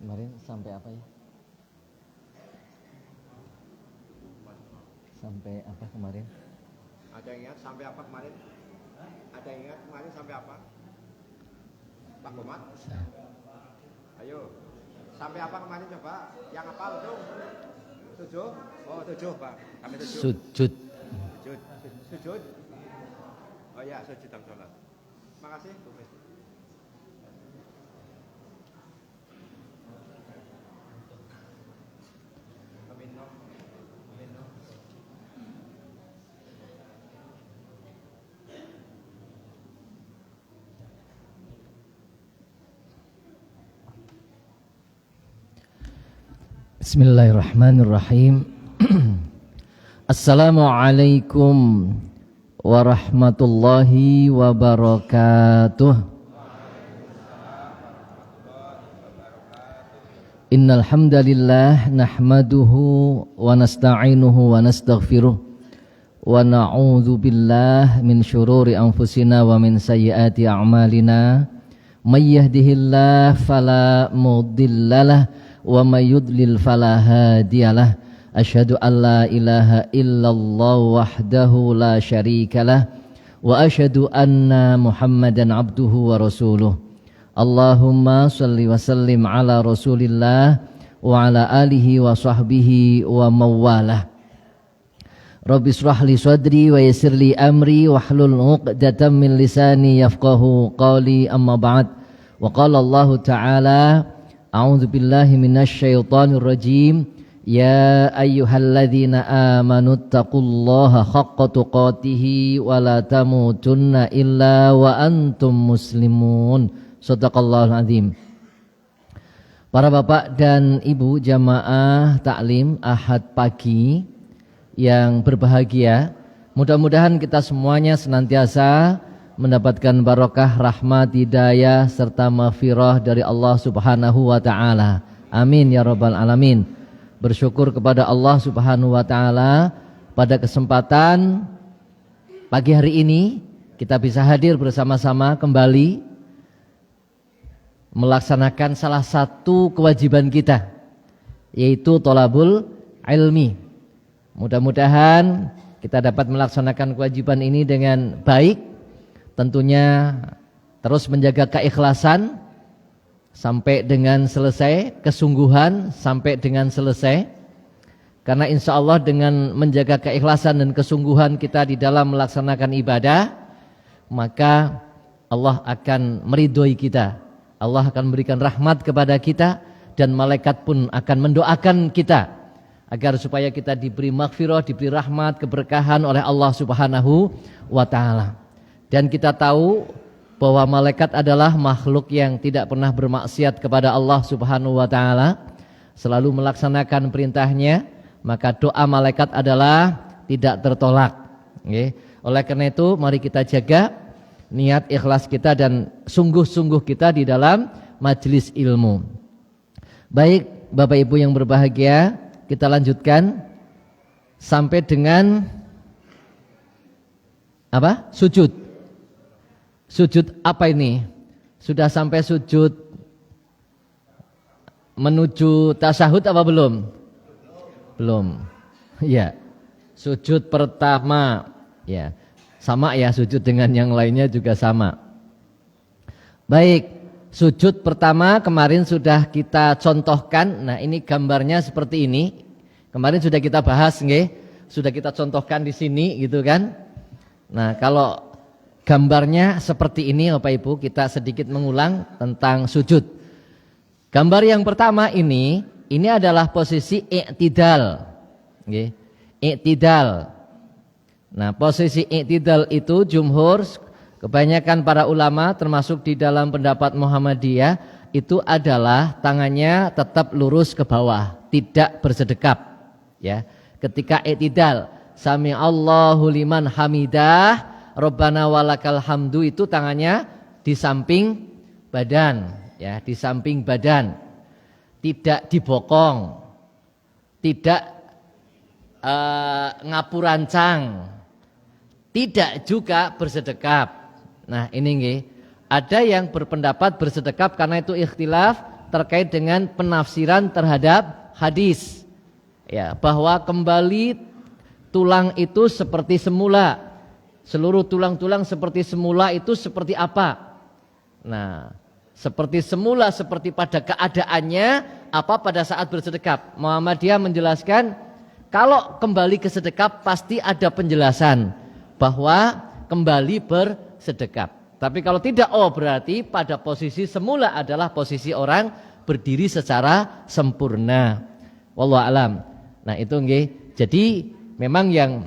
Kemarin sampai apa ya? Sampai apa kemarin? Ada yang ingat sampai apa kemarin? Ada yang ingat kemarin sampai apa? Pak Komat? Ayo. Sampai apa kemarin coba? Yang apa itu? 7? Oh 7 Pak. Sampai 7. Sujud. Sujud. Oh ya, sujud dalam sholat. Makasih Bu Festi. Bismillahirrahmanirrahim. Assalamualaikum warahmatullahi wabarakatuh. Innal hamdalillah nahmaduhu wa nasta'inuhu wa nastaghfiruh wa na'udzu billahi min syururi anfusina wa min sayyiati a'malina. May yahdihillahu fala mudhillalah wa may yudlil fala hadiyalah. Asyhadu an la ilaha illallah wahdahu la syarikalah wa asyhadu anna Muhammadan abduhu wa rasuluh. Allahumma shalli wa sallim ala Rasulillah wa ala alihi wa sahbihi wa mawalah. Rabbi shrah li sadri wa yassir li amri wahlul 'uqdatam min lisani yafqahu qawli, amma ba'd. Wa qala Allah ta'ala a'udzu billahi minasy syaithanir rajim. Ya ayyuhalladzina amanu taqullaha haqqa tuqatih wa la tamutunna illa wa antum muslimun. Shadaqallahul azim. Para bapak dan ibu jamaah taklim Ahad pagi yang berbahagia, mudah-mudahan kita semuanya senantiasa mendapatkan barokah, rahmat, hidayah serta maghfirah dari Allah Subhanahu wa taala. Amin ya rabbal alamin. Bersyukur kepada Allah Subhanahu wa taala pada kesempatan pagi hari ini kita bisa hadir bersama-sama kembali melaksanakan salah satu kewajiban kita, yaitu thalabul ilmi. Mudah-mudahan kita dapat melaksanakan kewajiban ini dengan baik, tentunya terus menjaga keikhlasan sampai dengan selesai, kesungguhan sampai dengan selesai. Karena insya Allah dengan menjaga keikhlasan dan kesungguhan kita di dalam melaksanakan ibadah, maka Allah akan meridhoi kita, Allah akan memberikan rahmat kepada kita, dan malaikat pun akan mendoakan kita agar supaya kita diberi maghfirah, diberi rahmat, keberkahan oleh Allah Subhanahu wa taala. Dan kita tahu bahwa malaikat adalah makhluk yang tidak pernah bermaksiat kepada Allah Subhanahu wa taala, selalu melaksanakan perintahnya, maka doa malaikat adalah tidak tertolak. Oleh karena itu mari kita jaga niat ikhlas kita dan sungguh-sungguh kita di dalam majelis ilmu. Baik Bapak Ibu yang berbahagia, kita lanjutkan sampai dengan apa? Sujud. Sujud apa ini? Sudah sampai sujud menuju tasyahud apa belum? Belum. Ya. Sujud pertama, ya. Sama ya, sujud dengan yang lainnya juga sama. Baik, sujud pertama kemarin sudah kita contohkan. Nah, ini gambarnya seperti ini. Kemarin sudah kita bahas, nggih. Sudah kita contohkan di sini gitu kan. Nah, kalau gambarnya seperti ini Bapak Ibu, kita sedikit mengulang tentang sujud. Gambar yang pertama ini adalah posisi i'tidal. Nggih. I'tidal. Nah, posisi i'tidal itu jumhur, kebanyakan para ulama termasuk di dalam pendapat Muhammadiyah, itu adalah tangannya tetap lurus ke bawah, tidak bersedekap. Ya. Ketika i'tidal, sami Allahu liman hamidah, Rabbana walakal hamdu, itu tangannya di samping badan, ya, di samping badan. Tidak dibokong, tidak ngapurancang, tidak juga bersedekap. Nah, ini nggih, ada yang berpendapat bersedekap karena itu ikhtilaf terkait dengan penafsiran terhadap hadis. Ya, bahwa kembali tulang itu seperti semula. Seluruh tulang-tulang seperti semula itu seperti apa? Nah, seperti semula, seperti pada keadaannya apa pada saat bersedekap. Muhammadiyah menjelaskan kalau kembali ke sedekap pasti ada penjelasan bahwa kembali bersedekap. Tapi kalau tidak, oh berarti pada posisi semula adalah posisi orang berdiri secara sempurna. Wallahu alam. Nah itu nggih. Jadi memang yang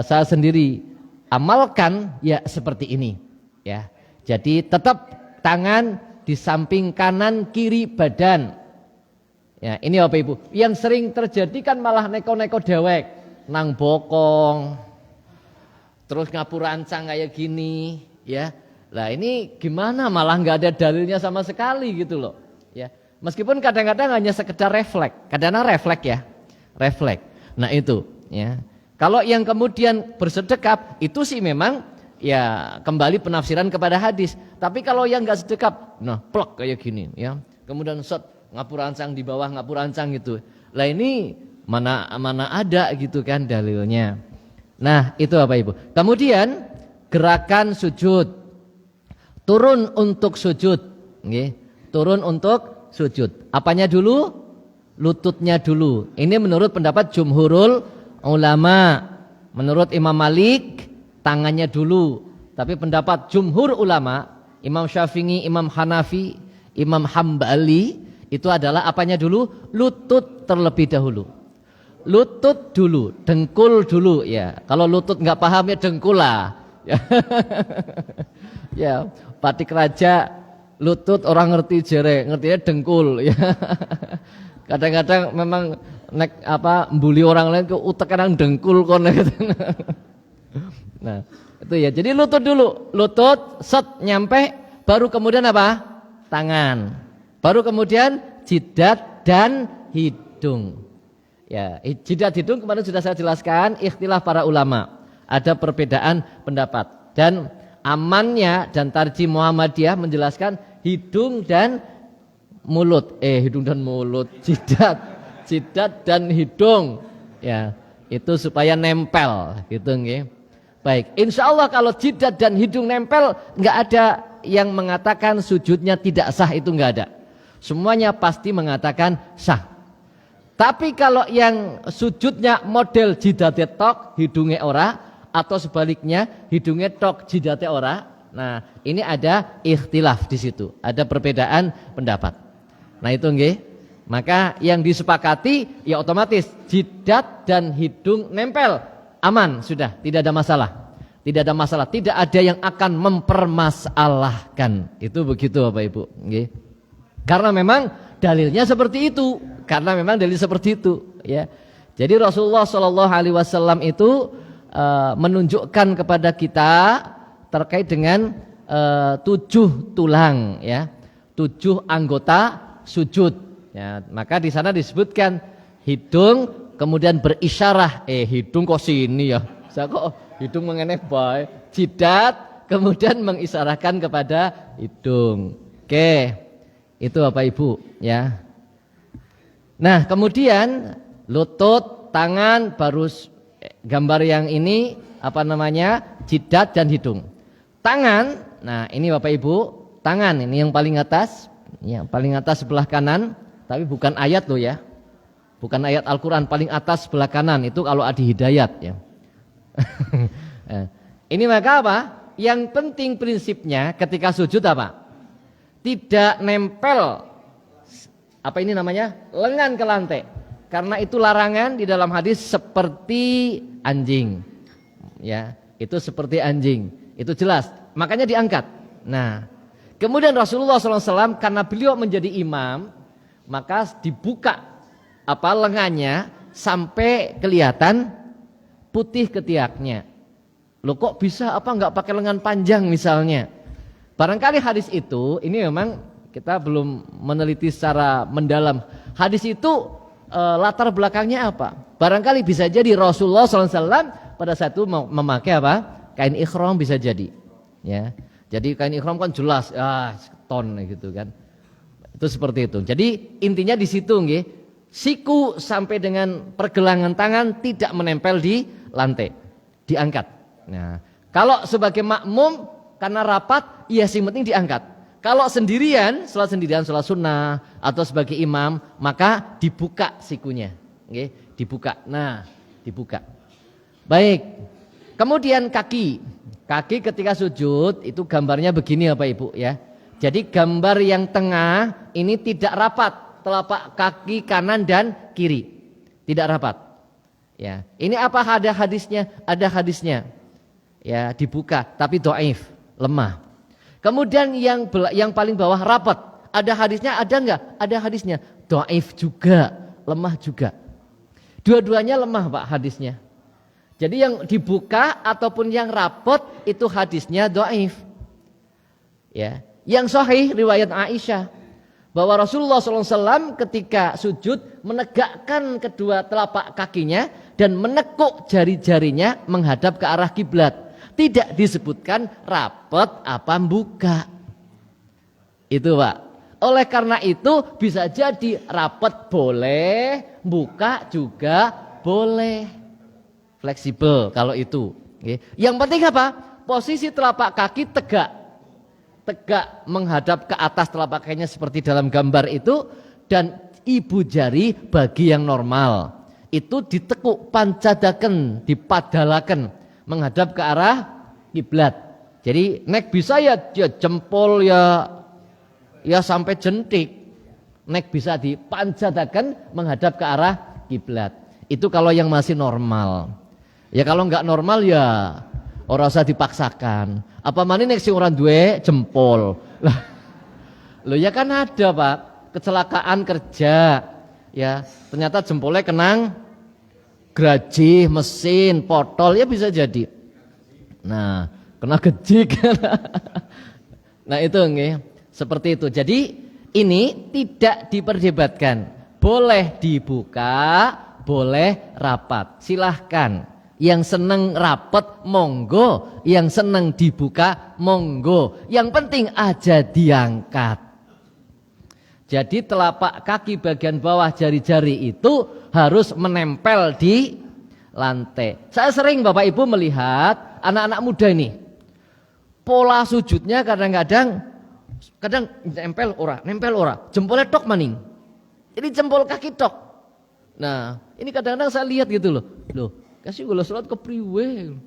saya sendiri amalkan ya seperti ini. Ya. Jadi tetap tangan di samping kanan kiri badan. Ya ini Bapak Ibu. Yang sering terjadi kan malah neko-neko dewek, nang bokong, terus ngapura ancang kayak gini, ya. Lah ini gimana malah nggak ada dalilnya sama sekali gitu loh. Ya. Meskipun kadang-kadang hanya sekedar refleks, kadang-kadang refleks ya, refleks. Nah itu, ya. Kalau yang kemudian bersedekap itu sih memang ya kembali penafsiran kepada hadis. Tapi kalau yang nggak sedekap, nah plek kayak gini, ya. Kemudian set ngapura ancang di bawah ngapura ancang gitu. Lah ini mana ada gitu kan dalilnya. Nah itu Bapak Ibu. Kemudian gerakan sujud. Turun untuk sujud, okay. Turun untuk sujud. Apanya dulu? Lututnya dulu. Ini menurut pendapat jumhurul ulama. Menurut Imam Malik, tangannya dulu. Tapi pendapat jumhur ulama, Imam Syafi'i, Imam Hanafi, Imam Hambali, itu adalah apanya dulu? Lutut terlebih dahulu. Lutut dulu, dengkul dulu ya. Kalau lutut nggak paham ya dengkul lah. Ya, Patik Raja lutut orang ngerti jere, ngertinya dengkul ya. Kadang-kadang memang nek apa mbuli orang lain ke utek kadang dengkul kon gitu. Nah, itu ya. Jadi lutut dulu, lutut set nyampe baru kemudian apa? Tangan. Baru kemudian jidat dan hidung. Ya, jidat hidung kemarin sudah saya jelaskan ikhtilaf para ulama. Ada perbedaan pendapat dan amannya dan tarjih Muhammadiyah menjelaskan hidung dan mulut. Hidung dan mulut, jidat dan hidung. Ya, itu supaya nempel gitu nggih. Baik, insya Allah kalau jidat dan hidung nempel nggak ada yang mengatakan sujudnya tidak sah, itu nggak ada. Semuanya pasti mengatakan sah. Tapi kalau yang sujudnya model jidatnya tok, hidungnya ora, atau sebaliknya hidungnya tok jidatnya ora. Nah, ini ada ikhtilaf di situ, ada perbedaan pendapat. Nah, itu nggih. Maka yang disepakati ya otomatis jidat dan hidung nempel, aman sudah, tidak ada masalah. Tidak ada masalah, tidak ada yang akan mempermasalahkan. Itu begitu Bapak Ibu, nggih. Karena memang dalilnya seperti itu, ya. Jadi Rasulullah SAW itu menunjukkan kepada kita terkait dengan 7 tulang, ya, 7 anggota sujud. Ya, maka di sana disebutkan hidung, kemudian berisyarah, hidung kok sini ya, saya kok hidung mengenai bae, jidat, kemudian mengisyarahkan kepada hidung. Oke, itu Bapak Ibu, ya. Nah, kemudian lutut, tangan, baru gambar yang ini apa namanya? Jidat dan hidung. Tangan, nah ini Bapak Ibu, tangan ini yang paling atas, yang paling atas sebelah kanan, tapi bukan ayat loh ya. Bukan ayat Al-Qur'an, paling atas sebelah kanan itu kalau Adi Hidayat ya. Ini maka apa? Yang penting prinsipnya ketika sujud apa? Tidak nempel apa ini namanya? Lengan ke lantai. Karena itu larangan di dalam hadis seperti anjing. Ya, itu seperti anjing. Itu jelas. Makanya diangkat. Nah, kemudian Rasulullah SAW karena beliau menjadi imam, maka dibuka apa lengannya sampai kelihatan putih ketiaknya. Loh kok bisa apa enggak pakai lengan panjang misalnya? Barangkali hadis itu ini memang kita belum meneliti secara mendalam. Hadis itu latar belakangnya apa? Barangkali bisa jadi Rasulullah SAW pada saat itu memakai apa? Kain ikhram bisa jadi. Ya, jadi kain ikhram kan jelas, ton gitu kan. Itu seperti itu. Jadi intinya di situ nggih, siku sampai dengan pergelangan tangan tidak menempel di lantai, diangkat. Nah, kalau sebagai makmum karena rapat, ya sing penting diangkat. Kalau sendirian, sholat sunnah atau sebagai imam, maka dibuka sikunya, nggih, dibuka. Nah, dibuka. Baik. Kemudian kaki ketika sujud itu gambarnya begini Bapak Ibu ya. Jadi gambar yang tengah ini tidak rapat, telapak kaki kanan dan kiri tidak rapat. Ya, ini apa ada hadisnya? Ada hadisnya. Ya, dibuka tapi dhaif, lemah. Kemudian yang paling bawah rapat, ada hadisnya ada enggak? Ada hadisnya, dhaif juga, lemah juga. Dua-duanya lemah Pak hadisnya. Jadi yang dibuka ataupun yang rapot itu hadisnya dhaif. Ya, yang sahih riwayat Aisyah bahwa Rasulullah SAW ketika sujud menegakkan kedua telapak kakinya dan menekuk jari-jarinya menghadap ke arah kiblat. Tidak disebutkan rapot apa buka. Itu Pak. Oleh karena itu bisa jadi rapot boleh, buka juga boleh. Fleksibel kalau itu. Yang penting apa? Posisi telapak kaki tegak menghadap ke atas telapak kakinya seperti dalam gambar itu, dan ibu jari bagi yang normal itu ditekuk, pancadaken, dipadalaken menghadap ke arah kiblat. Jadi nek bisa ya jempol ya sampai jentik, nek bisa dipancadaken menghadap ke arah kiblat. Itu kalau yang masih normal. Ya kalau nggak normal ya ora usah dipaksakan. Apa maneh nek sing ora duwe jempol. Lah. Loh ya kan ada Pak, kecelakaan kerja. Ya, ternyata jempolnya kenang gerajih, mesin, potol ya bisa jadi. Nah, kena gejik. Nah, itu nggih, seperti itu. Jadi ini tidak diperdebatkan. Boleh dibuka, boleh rapat. Silahkan. Yang seneng rapat monggo, yang seneng dibuka monggo. Yang penting aja diangkat. Jadi telapak kaki bagian bawah jari-jari itu harus menempel di lantai. Saya sering Bapak Ibu melihat anak-anak muda ini. Pola sujudnya kadang nempel ora, jempolnya tok maning. Ini jempol kaki tok. Nah, ini kadang-kadang saya lihat gitu loh. Kasih gula sholat ke priwe.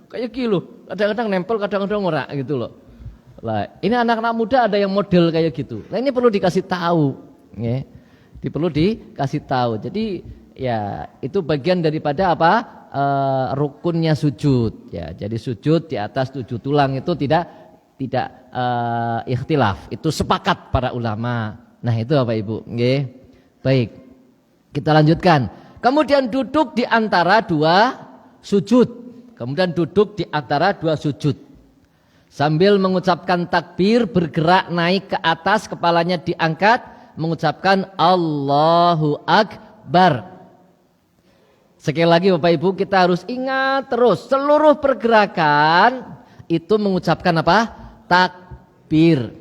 Kayak gitu. Kadang-kadang nempel, kadang-kadang ora gitu loh. Lah, ini anak-anak muda ada yang model kayak gitu. Nah, ini perlu dikasih tahu, ya. Perlu dikasih tahu. Jadi ya itu bagian daripada apa? Rukunnya sujud. Ya, jadi sujud di atas 7 tulang itu tidak ikhtilaf. Itu sepakat para ulama. Nah, itu Bapak Ibu, nggih. Baik. Kita lanjutkan. Kemudian duduk di antara 2 sujud. Kemudian duduk di antara 2 sujud. Sambil mengucapkan takbir, bergerak naik ke atas, kepalanya diangkat, mengucapkan Allahu Akbar. Sekali lagi Bapak Ibu, kita harus ingat terus seluruh pergerakan itu mengucapkan apa? Takbir.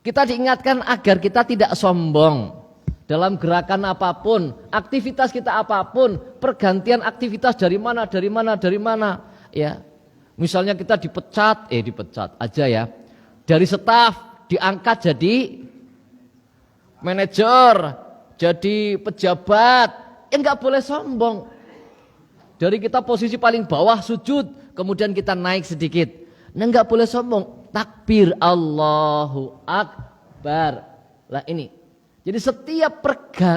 Kita diingatkan agar kita tidak sombong dalam gerakan apapun, aktivitas kita apapun, pergantian aktivitas dari mana, ya. Misalnya kita dipecat aja ya. Dari staf diangkat jadi manajer, jadi pejabat, ya nggak boleh sombong. Dari kita posisi paling bawah sujud, kemudian kita naik sedikit, nah nggak boleh sombong. Takbir Allahu Akbar. Lah ini. Jadi setiap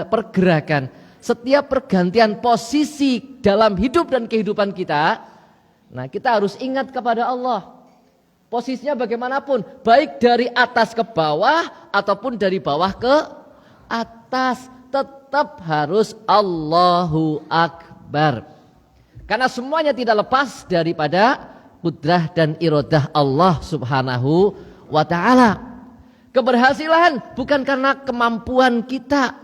pergerakan, setiap pergantian posisi dalam hidup dan kehidupan kita, nah kita harus ingat kepada Allah. Posisinya bagaimanapun, baik dari atas ke bawah ataupun dari bawah ke atas, tetap harus Allahu Akbar. Karena semuanya tidak lepas daripada kudrah dan iradah Allah Subhanahu wa ta'ala. Keberhasilan bukan karena kemampuan kita,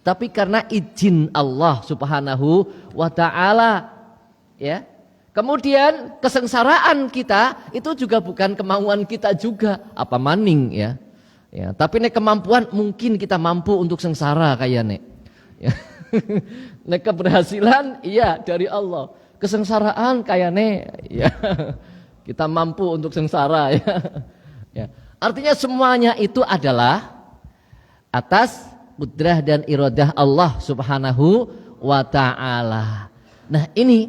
tapi karena izin Allah Subhanahu wa ta'ala. Ya. Kemudian kesengsaraan kita itu juga bukan kemauan kita juga, apa maning ya. Ya, tapi nek kemampuan mungkin kita mampu untuk sengsara kayaknya. Ya. Nek keberhasilan iya dari Allah. Kesengsaraan kayaknya ya kita mampu untuk sengsara ya. Ya. Artinya semuanya itu adalah atas kudrah dan iradah Allah Subhanahu wa ta'ala. Nah ini,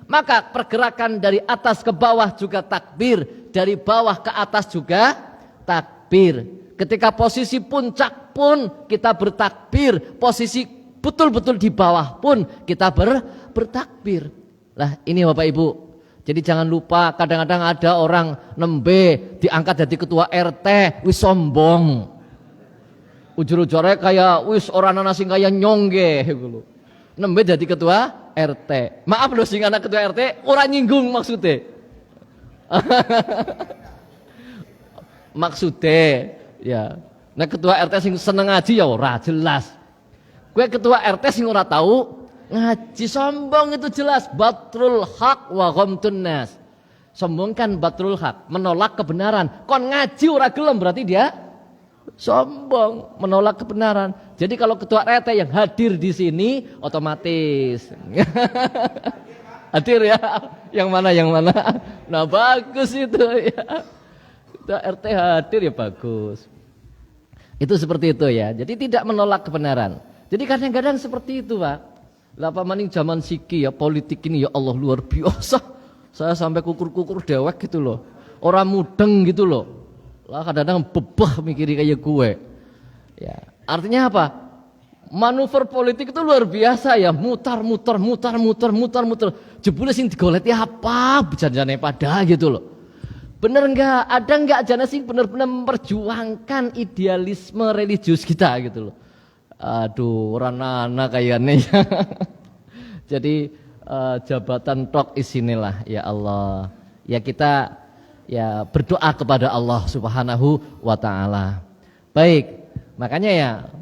maka pergerakan dari atas ke bawah juga takbir, dari bawah ke atas juga takbir. Ketika posisi puncak pun kita bertakbir, posisi betul-betul di bawah pun kita bertakbir. Lah ini Bapak Ibu, jadi jangan lupa kadang-kadang ada orang nembe diangkat jadi ketua RT, wis sombong. Ujur-ujurnya kayak wis orang nasi kayak nyongge gitu. Nembe jadi ketua RT. Maaf loh sing anak ketua RT orang nyinggung maksudnya. Maksudnya ya. Nah ketua RT sing seneng ngaji ya ora jelas. Gue ketua RT sing ora tahu ngaji sombong itu jelas. Batrul haq wa ghamtun nas. Sombong kan batrul haq, menolak kebenaran. Kon ngaji ora gelem berarti dia sombong, menolak kebenaran. Jadi kalau ketua RT yang hadir di sini otomatis hadir ya. Yang mana? Nah bagus itu ya. Ketua RT hadir ya bagus. Itu seperti itu ya. Jadi tidak menolak kebenaran. Jadi kadang-kadang seperti itu Pak. Lapa maning zaman siki ya politik ini ya Allah luar biasa. Saya sampai kukur-kukur dewek gitu loh. Orang mudeng gitu loh. Lah kadang-kadang bebah mikiri kayak gue. Ya, artinya apa? Manuver politik itu luar biasa ya, mutar. Jebule sing digoleti apa? Janjane pada gitu loh. Bener enggak? Ada enggak jana sing bener-bener memperjuangkan idealisme religius kita gitu loh. Aduh, ranana kayaknya. Jadi jabatan tok isinilah ya Allah. Ya kita ya berdoa kepada Allah Subhanahu wa taala. Baik, makanya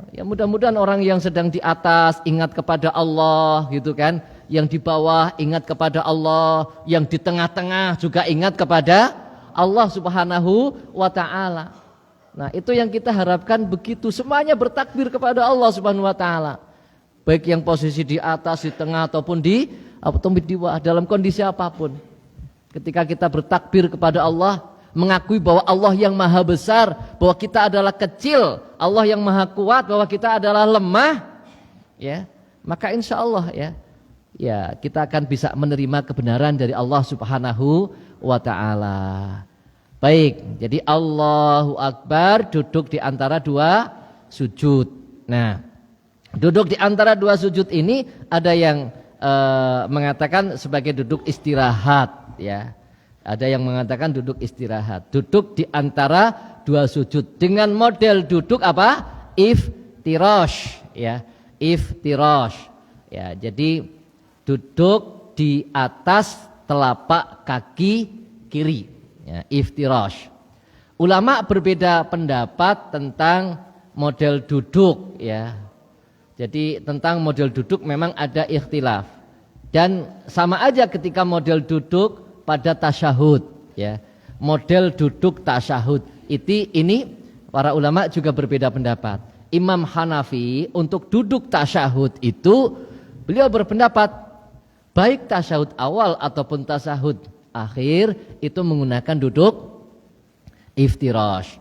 ya mudah-mudahan orang yang sedang di atas ingat kepada Allah gitu kan, yang di bawah ingat kepada Allah, yang di tengah-tengah juga ingat kepada Allah Subhanahu wa taala. Nah, itu yang kita harapkan begitu, semuanya bertakbir kepada Allah Subhanahu wa taala. Baik yang posisi di atas, di tengah ataupun di bawah dalam kondisi apapun. Ketika kita bertakbir kepada Allah, mengakui bahwa Allah yang maha besar, bahwa kita adalah kecil, Allah yang maha kuat, bahwa kita adalah lemah, ya, maka insya Allah ya kita akan bisa menerima kebenaran dari Allah Subhanahu wa taala. Baik, jadi Allahu Akbar duduk di antara dua sujud. Nah, duduk di antara dua sujud ini ada yang mengatakan sebagai duduk istirahat, ya. Ada yang mengatakan duduk istirahat, duduk di antara dua sujud dengan model duduk apa? Iftirash, ya, iftirash, ya. Jadi duduk di atas telapak kaki kiri, ya, iftirash. Ulama berbeda pendapat tentang model duduk, ya. Jadi tentang model duduk memang ada ikhtilaf. Dan sama aja ketika model duduk pada tasyahud, ya. Model duduk tasyahud ini para ulama juga berbeda pendapat. Imam Hanafi untuk duduk tasyahud itu beliau berpendapat baik tasyahud awal ataupun tasyahud akhir itu menggunakan duduk iftirash.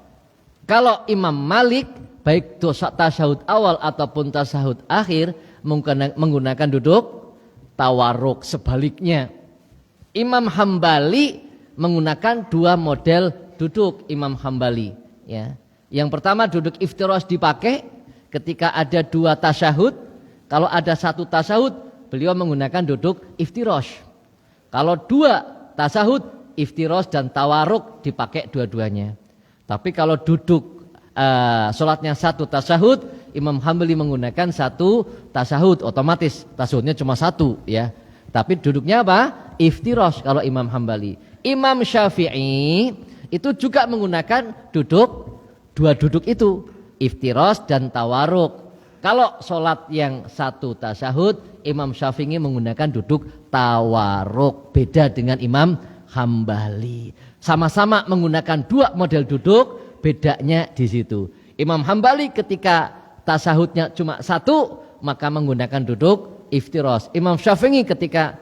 Kalau Imam Malik baik tasyahud awal ataupun tasyahud akhir menggunakan duduk tawarruk. Sebaliknya Imam Hambali menggunakan dua model duduk Imam Hambali, ya. Yang pertama duduk iftirash dipakai ketika ada dua tasyahud. Kalau ada satu tasyahud beliau menggunakan duduk iftirash. Kalau dua tasyahud iftirash dan tawarruk dipakai dua-duanya. Tapi kalau duduk sholatnya satu tasyahud, Imam Hambali menggunakan satu tasyahud, otomatis tasyahudnya cuma satu, ya. Tapi duduknya apa? Iftirash kalau Imam Hambali. Imam Syafi'i itu juga menggunakan dua duduk itu, iftirash dan tawarruk. Kalau sholat yang satu tasyahud, Imam Syafi'i menggunakan duduk tawarruk. Beda dengan Imam Hambali. Sama-sama menggunakan dua model duduk, bedanya di situ. Imam Hambali ketika tasahudnya cuma satu, maka menggunakan duduk iftiros. Imam Syafi'i ketika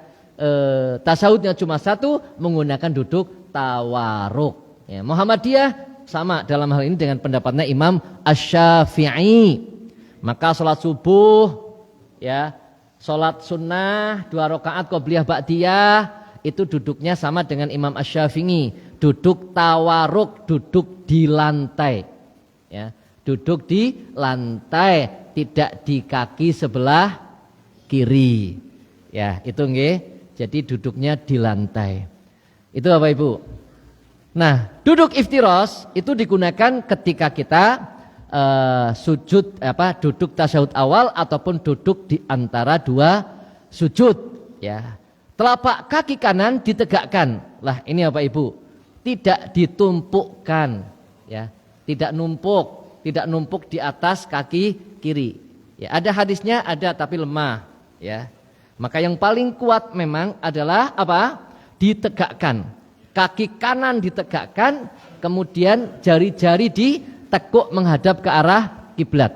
tasahudnya cuma satu, menggunakan duduk tawaruk. Ya, Muhammadiyah sama dalam hal ini dengan pendapatnya Imam Asy-Syafi'i. Maka sholat subuh, ya, sholat sunnah 2 rakaat qobliyah ba'diyah itu duduknya sama dengan Imam Asy-Syafi'i, duduk tawaruk, duduk di lantai, ya, duduk di lantai, tidak di kaki sebelah kiri, ya, itu nggih. Jadi duduknya di lantai. Itu Bapak Ibu. Nah, duduk iftiros itu digunakan ketika kita sujud duduk tasyahud awal ataupun duduk di antara 2 sujud, ya. Telapak kaki kanan ditegakkan. Lah ini Bapak Ibu, tidak ditumpukkan, ya. Tidak numpuk di atas kaki kiri. Ya, ada hadisnya ada tapi lemah, ya. Maka yang paling kuat memang adalah apa? Ditegakkan. Kaki kanan ditegakkan, kemudian jari-jari ditekuk menghadap ke arah kiblat.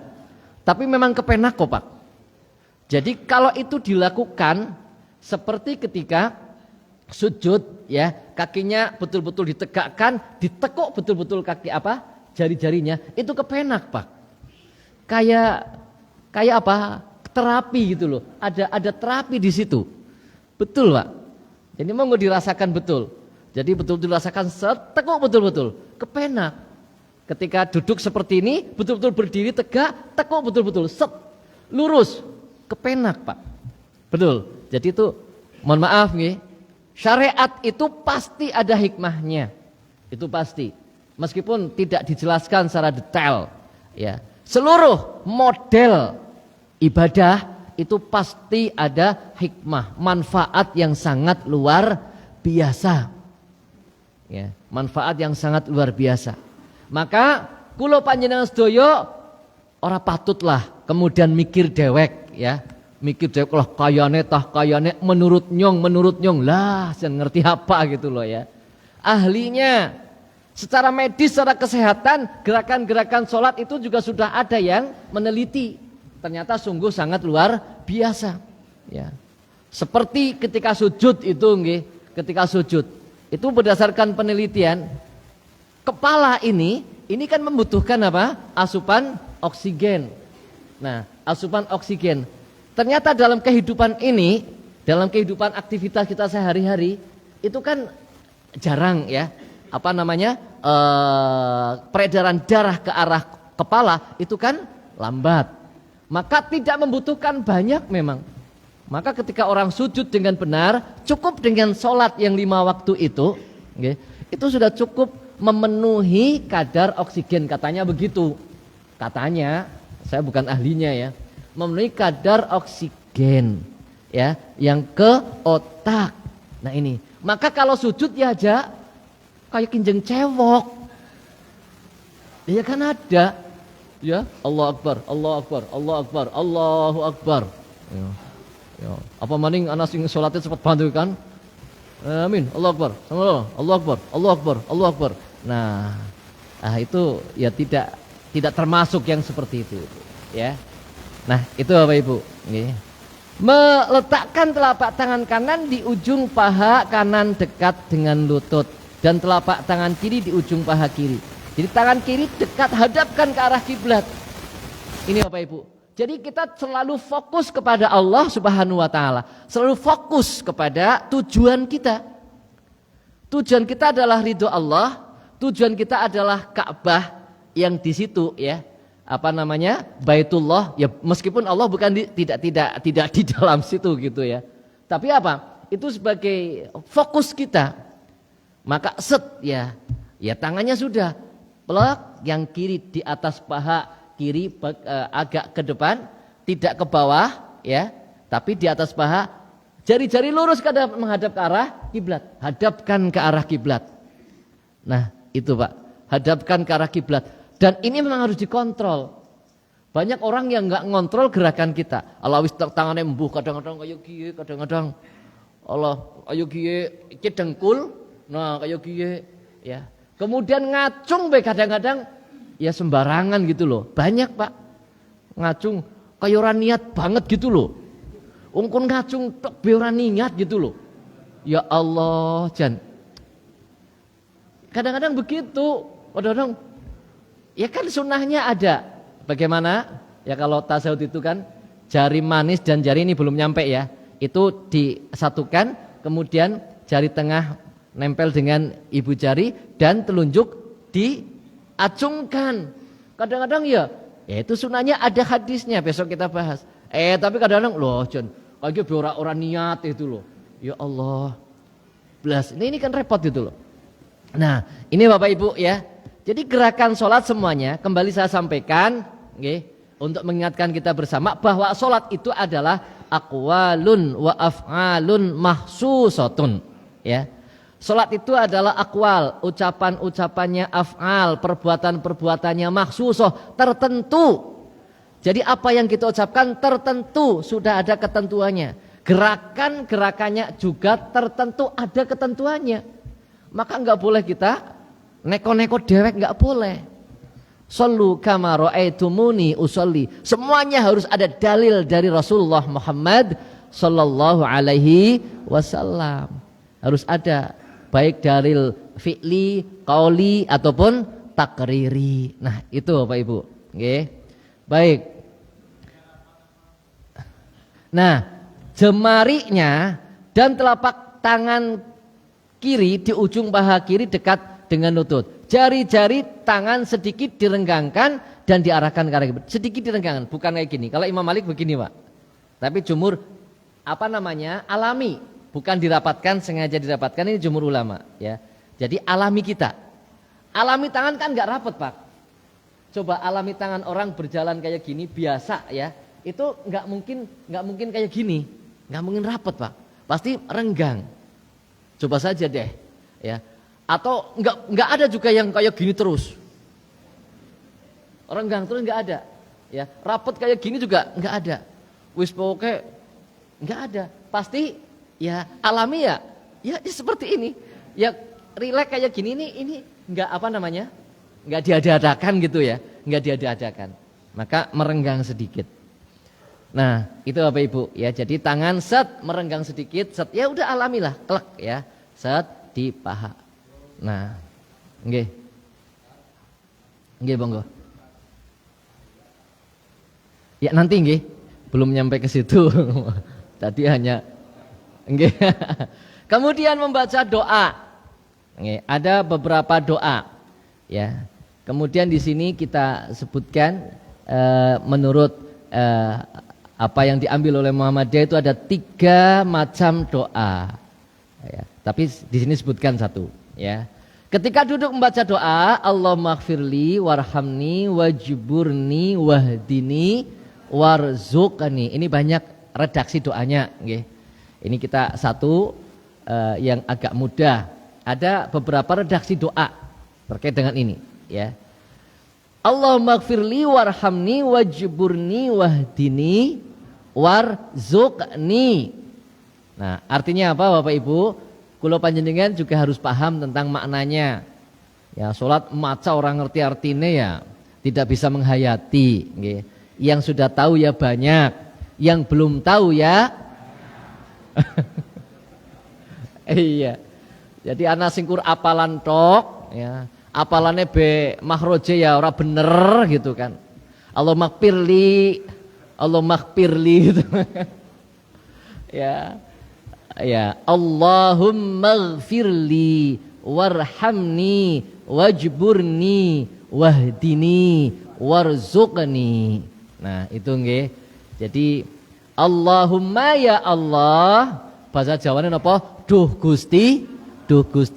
Tapi memang kepenak kok Pak. Jadi kalau itu dilakukan seperti ketika sujud, ya, kakinya betul-betul ditegakkan, ditekuk betul-betul kaki jari-jarinya, itu kepenak Pak. Kayak apa? Terapi gitu loh. Ada terapi di situ. Betul Pak. Jadi mau dirasakan betul. Jadi betul-betul rasakan setekuk betul-betul, kepenak. Ketika duduk seperti ini, betul-betul berdiri tegak, tekuk betul-betul, set, lurus, kepenak Pak. Betul. Jadi itu, mohon maaf nih, syariat itu pasti ada hikmahnya, itu pasti. Meskipun tidak dijelaskan secara detail, ya. Seluruh model ibadah itu pasti ada hikmah, manfaat yang sangat luar biasa. Ya, manfaat yang sangat luar biasa. Maka kula panjenengan sedaya ora patutlah kemudian mikir dewek, ya. Mikir dewek lah kayane menurut nyong lah, saya ngerti apa gitu loh, ya. Ahlinya secara medis, secara kesehatan, gerakan-gerakan sholat itu juga sudah ada yang meneliti. Ternyata sungguh sangat luar biasa, ya. Seperti ketika sujud itu nggih, ketika sujud itu berdasarkan penelitian, kepala ini kan membutuhkan apa? Asupan oksigen. Nah, asupan oksigen. Ternyata dalam kehidupan ini, dalam kehidupan aktivitas kita sehari-hari, itu kan jarang, ya. Peredaran darah ke arah kepala itu kan lambat. Maka tidak membutuhkan banyak memang. Maka ketika orang sujud dengan benar, cukup dengan sholat yang 5 waktu itu, okay, itu sudah cukup memenuhi kadar oksigen, katanya begitu. Katanya, saya bukan ahlinya ya, memenuhi kadar oksigen, ya, yang ke otak. Nah ini, maka kalau sujud ya aja kayak kinjeng cewok, ya kan ada, ya, Allahu Akbar, Allahu Akbar, Allahu Akbar, Allahu Akbar. Ya. Ya, apa maning anak sing salatnya cepat bantu kan? Amin. Allahu Akbar. Allahu Akbar. Allahu Akbar. Allahu Akbar. Nah, itu ya tidak termasuk yang seperti itu, ya. Nah, itu Bapak Ibu, nggih. Meletakkan telapak tangan kanan di ujung paha kanan dekat dengan lutut dan telapak tangan kiri di ujung paha kiri. Jadi tangan kiri dekat, hadapkan ke arah kiblat. Ini Bapak Ibu. Jadi kita selalu fokus kepada Allah Subhanahu wa taala, selalu fokus kepada tujuan kita. Tujuan kita adalah ridho Allah, tujuan kita adalah Ka'bah yang di situ, ya. Baitullah, ya, meskipun Allah bukan tidak di dalam situ gitu, ya. Tapi apa? Itu sebagai fokus kita. Maka ya tangannya sudah pelak, yang kiri di atas paha kiri, agak ke depan, tidak ke bawah, ya, tapi di atas paha, jari-jari lurus menghadap ke arah kiblat, hadapkan ke arah kiblat. Nah, itu Pak, hadapkan ke arah kiblat. Dan ini memang harus dikontrol. Banyak orang yang nggak ngontrol gerakan kita. Allah wis tangannya embuh, kadang-kadang kayak kiye, kadang-kadang Allah kayak kiye, iki dengkul, nah kayak kiye, ya. Kemudian ngacung kadang-kadang ya sembarangan gitu loh. Banyak Pak ngacung kaya ora niat banget gitu loh. Ungkun ngacung tok be ora niat gitu loh. Ya Allah, Jan. Kadang-kadang begitu. Kadang-kadang ya kan sunnahnya ada. Bagaimana? Ya kalau tasawuf itu kan jari manis dan jari ini belum nyampe ya. Itu disatukan, kemudian jari tengah nempel dengan ibu jari dan telunjuk diacungkan. Kadang-kadang ya itu sunnahnya ada hadisnya, besok kita bahas. Tapi kadang-kadang loh John, lagi orang niat itu loh. Ya Allah. Belas. Ini kan repot gitu loh. Nah, ini Bapak Ibu ya. Jadi gerakan sholat semuanya kembali saya sampaikan, untuk mengingatkan kita bersama bahwa sholat itu adalah aqwalun wa af'alun mahsusatun, ya. Sholat itu adalah akwal, ucapan-ucapannya, af'al, perbuatan-perbuatannya mahsusoh, tertentu. Jadi apa yang kita ucapkan tertentu, sudah ada ketentuannya. Gerakan-gerakannya juga tertentu, ada ketentuannya. Maka enggak boleh kita neko-neko dewek, enggak boleh. Shallu kama ra'aitumuni usolli. Semuanya harus ada dalil dari Rasulullah Muhammad sallallahu alaihi wasallam. Harus ada baik dalil fi'li, qauli ataupun takriri. Nah, itu Bapak Ibu. Nggih. Baik. Nah, jemarinya dan telapak tangan kiri di ujung paha kiri dekat dengan lutut. Jari-jari tangan sedikit direnggangkan dan diarahkan ke arah kiblat. Sedikit direnggangkan, bukan kayak gini. Kalau Imam Malik begini, Pak. Tapi jumhur alami, bukan dirapatkan, sengaja dirapatkan, ini jumhur ulama, ya. Jadi alami kita. Alami tangan kan enggak rapat, Pak. Coba alami tangan orang berjalan kayak gini biasa ya. Itu enggak mungkin kayak gini. Enggak mungkin rapat, Pak. Pasti renggang. Coba saja deh, ya. Atau enggak ada juga yang kayak gini terus. Renggang terus enggak ada. Ya, rapat kayak gini juga enggak ada. Wis pokoke enggak ada. Pasti ya alami ya seperti ini. Ya rileks kayak gini ini enggak enggak diada-adakan gitu ya. Enggak diada-adakan. Maka merenggang sedikit. Nah, itu Bapak Ibu ya. Jadi tangan set merenggang sedikit, set ya udah alamilah, klek ya. Set di paha. Nah, nggih. Nggih, monggo. Ya nanti nggih, belum nyampe ke situ. Tadi hanya nggih. Kemudian membaca doa. Nggih, ada beberapa doa. Ya. Kemudian di sini kita sebutkan menurut apa yang diambil oleh Muhammadiyah itu ada 3 macam doa. Ya, tapi di sini sebutkan satu. Ya, ketika duduk membaca doa, Allahummaghfirli warhamni wajburni wahdini warzuqni. Ini banyak redaksi doanya. Okay. Ini kita satu yang agak mudah. Ada beberapa redaksi doa terkait dengan ini. Ya, Allahummaghfirli warhamni wajburni wahdini warzuqni. Nah, artinya apa Bapak Ibu? Kula panjenengan juga harus paham tentang maknanya. Ya, salat maca orang ngerti artinya ya, tidak bisa menghayati. Nggih. Yang sudah tahu ya banyak, yang belum tahu ya. Iya. Jadi ana sing kur apalan tok, ya. Apalannya be mahroje ya ora bener gitu kan. Allahummaghfirli gitu. Ya. Ya, Allahumma gfirli warhamni wajburni wahdini warzuqni. Nah, itu nggih. Jadi Allahumma ya Allah, bahasa Jawane napa? Duh Gusti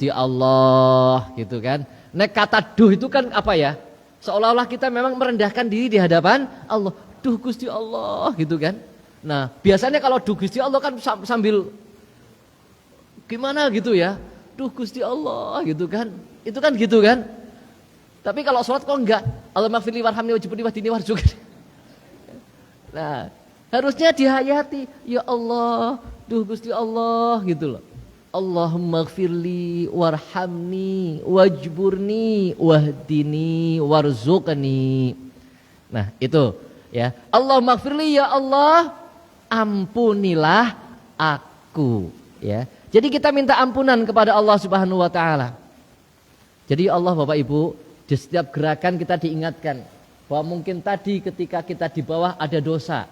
Allah, gitu kan. Nek kata duh itu kan apa ya? Seolah-olah kita memang merendahkan diri di hadapan Allah. Duh Gusti Allah, gitu kan. Nah, biasanya kalau duh Gusti Allah kan sambil gimana gitu ya, duh Gusti Allah gitu kan, itu kan gitu kan. Tapi kalau sholat kok enggak, Allahummaghfirli warhamni wajburni wahdini warzuqni. Nah, harusnya dihayati, ya Allah, duh Gusti Allah gitu loh. Allahumma gfirli warhamni wajburni wahdini warzuqni. Nah, itu ya. Allahumma gfirli, ya Allah, ampunilah aku, ya. Jadi kita minta ampunan kepada Allah Subhanahu wa taala. Jadi Allah Bapak Ibu, di setiap gerakan kita diingatkan bahwa mungkin tadi ketika kita di bawah ada dosa,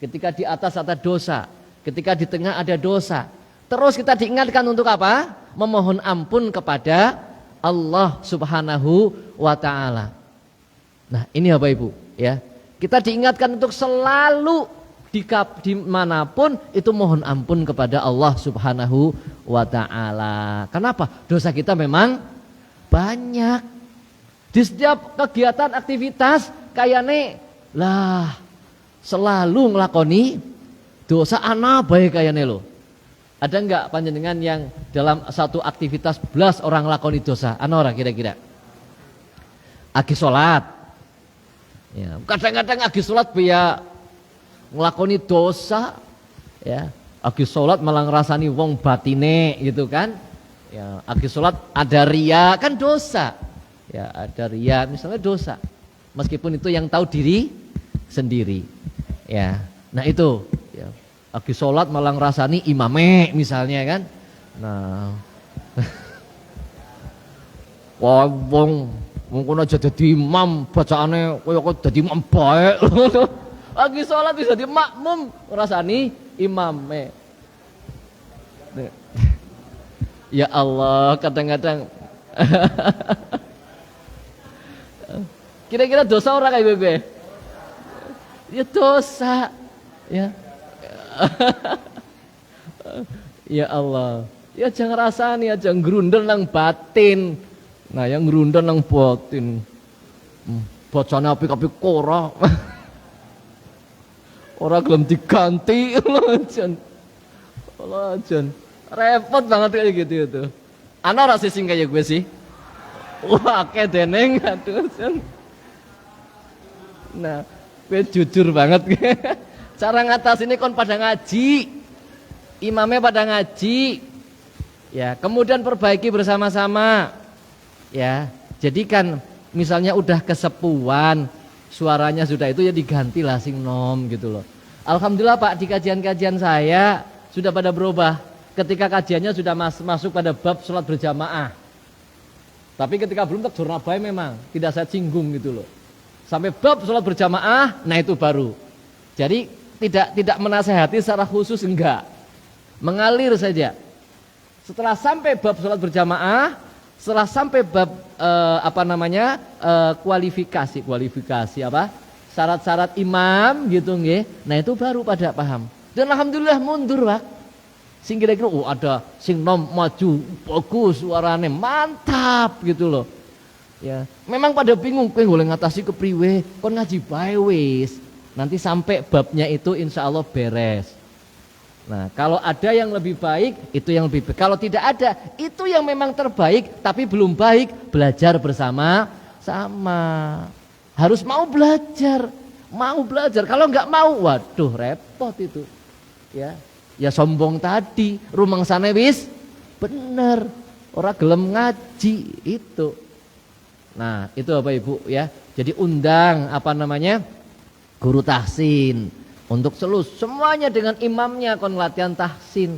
ketika di atas ada dosa, ketika di tengah ada dosa. Terus kita diingatkan untuk apa? Memohon ampun kepada Allah Subhanahu wa taala. Nah, ini Bapak Ibu, ya. Kita diingatkan untuk selalu dimanapun itu mohon ampun kepada Allah Subhanahu wa taala. Kenapa? Dosa kita memang banyak. Di setiap kegiatan aktivitas kayane lah selalu ngelakoni dosa ana bae kayane lho. Ada enggak panjenengan yang dalam satu aktivitas belas orang lakoni dosa? Ana ora kira-kira? Agi salat. Ya, kadang-kadang agi salat biya nglakoni dosa, ya. Agi salat malah ngrasani wong batine gitu kan. Ya, agi salat ada riya kan dosa. Ya, ada riya misalnya dosa. Meskipun itu yang tahu diri sendiri. Ya. Nah, itu ya. Lagi sholat malah ngerasani imame misalnya kan. Nah, wah wong kono aja dadi imam bacaane kaya kok dadi imam bae. Lagi sholat bisa dadi makmum ngerasani imame. Ya Allah, kadang-kadang kira-kira dosa orang kayak gue? Ya dosa, ya. Ya Allah, ya jangan rasani aja ngerundel nang batin. Nah, yang ngerundel nang batin. Bacane apik-apik ora. Ora gelem diganti jan. Allah jan. Repot banget kayak gitu itu. Ana ora sing kayak gue sih. Wah, akeh deneng aduh jan. Nah, gue jujur banget. Cara ngatasinnya kon pada ngaji, imamnya pada ngaji, ya. Kemudian perbaiki bersama-sama, ya. Jadikan misalnya udah kesepuan, suaranya sudah itu ya digantilah sing nom gitu loh. Alhamdulillah Pak, di kajian-kajian saya sudah pada berubah. Ketika kajiannya sudah masuk pada bab sholat berjamaah. Tapi ketika belum tak jurnal memang tidak saya singgung gitu loh. Sampai bab sholat berjamaah, nah itu baru. Jadi tidak menasehati secara khusus, enggak, mengalir saja. Setelah sampai bab sholat berjamaah, setelah sampai bab kualifikasi apa syarat-syarat imam gitu nggih. Nah itu baru pada paham. Dan alhamdulillah mundur Pak. Sing kira-kira ada sing nom maju bagus suarane mantap gitu loh. Ya, memang pada bingung kowe golek ngatasi kepriwe, kon ngaji bae wis. Nanti sampai babnya itu insya Allah beres. Nah, kalau ada yang lebih baik, itu yang lebih baik. Kalau tidak ada, itu yang memang terbaik, tapi belum baik, belajar bersama-sama. Harus mau belajar. Kalau nggak mau, waduh repot itu. Ya sombong tadi, rumangsane wis bener. Ora gelem ngaji itu. Nah, itu Bapak Ibu ya. Jadi undang guru tahsin untuk semuanya dengan imamnya kon latihan tahsin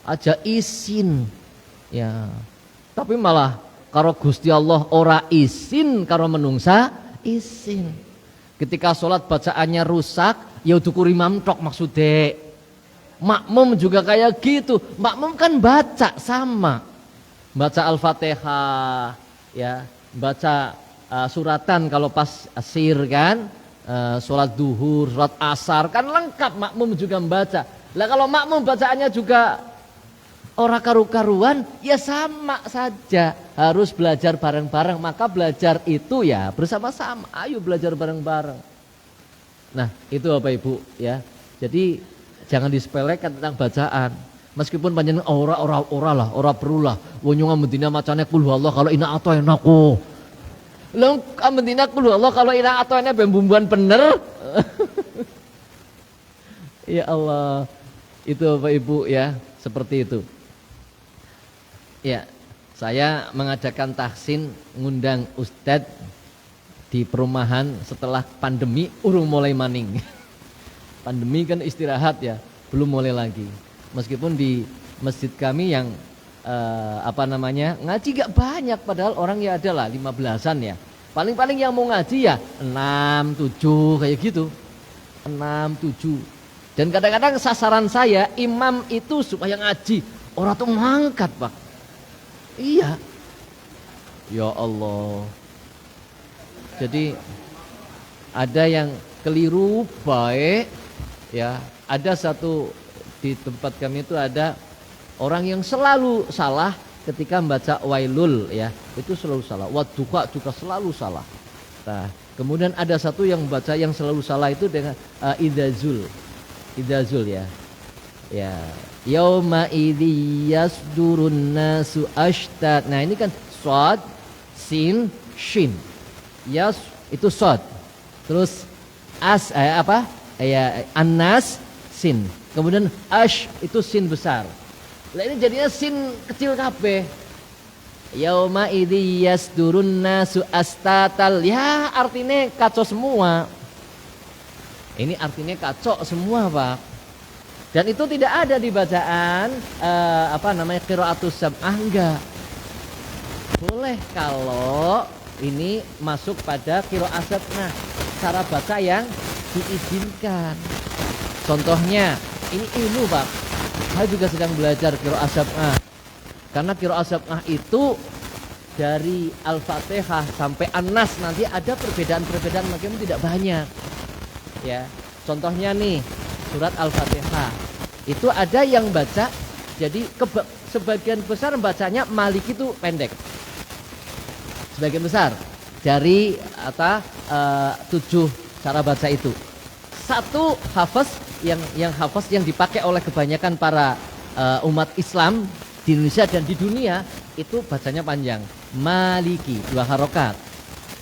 aja isin ya, tapi malah karo Gusti Allah ora isin, karo menungsa isin. Ketika sholat bacaannya rusak ya udah imam tok maksudnya. Makmum juga kayak gitu, makmum kan baca sama, baca Al-Fatihah ya, baca suratan kalau pas asir kan. Sholat duhur, sholat asar kan lengkap, makmum juga membaca. Lah kalau makmum bacaannya juga ora karu-karuan ya sama saja, harus belajar bareng-bareng. Maka belajar itu ya bersama-sama, ayo belajar bareng-bareng. Nah itu Bapak Ibu ya. Jadi jangan disepelekan tentang bacaan. Meskipun panjenengan ora perlu lah. Wonyong Medina macane kul Allah kalau ina atau enaku. Lo amendina kul Allah kalau ina atau ina bumbuan bener. Ya Allah. Itu Bapak Ibu ya, seperti itu. Ya, saya mengadakan tahsin ngundang Ustadz di perumahan setelah pandemi urung mulai maning. Pandemi kan istirahat ya, belum mulai lagi. Meskipun di masjid kami yang ngaji gak banyak, padahal orang ya ada lah 15-an ya. Paling-paling yang mau ngaji ya 6, 7 kayak gitu. 6, 7. Dan kadang-kadang sasaran saya imam itu supaya ngaji, orang tuh mangkat, Pak. Iya. Ya Allah. Jadi ada yang keliru baik ya. Ada satu di tempat kami itu ada orang yang selalu salah ketika membaca wailul ya. Itu selalu salah. Wadduha juga selalu salah. Nah, kemudian ada satu yang baca yang selalu salah itu dengan idazul. Idazul ya. Ya. Yauma idzi yasdurun nasu ashtat. Nah, ini kan shad, sin, shin. Yas itu shad. Terus anas sin. Kemudian ash itu sin besar. Lah ini jadinya sin kecil kabeh. Yauma idzi yasdurun nasu astatal. Ya, artinya kacau semua. Ini artinya kacau semua, Pak. Dan itu tidak ada di bacaan qiraatus sab'ah, enggak. Boleh kalau ini masuk pada qiraat sab'ah, cara baca yang diizinkan. Contohnya, ini ilmu, Pak. Saya juga sedang belajar qiraat sab'ah. Karena qiraat sab'ah itu dari Al-Fatihah sampai An-Nas nanti ada perbedaan-perbedaan mungkin tidak banyak. Ya. Contohnya nih, surat Al-Fatihah. Itu ada yang baca jadi sebagian besar bacanya Maliki itu pendek. Sebagian besar dari 7 cara baca itu. Satu hafaz yang hafaz yang dipakai oleh kebanyakan para umat Islam di Indonesia dan di dunia itu bacanya panjang. Maliki 2 harokat.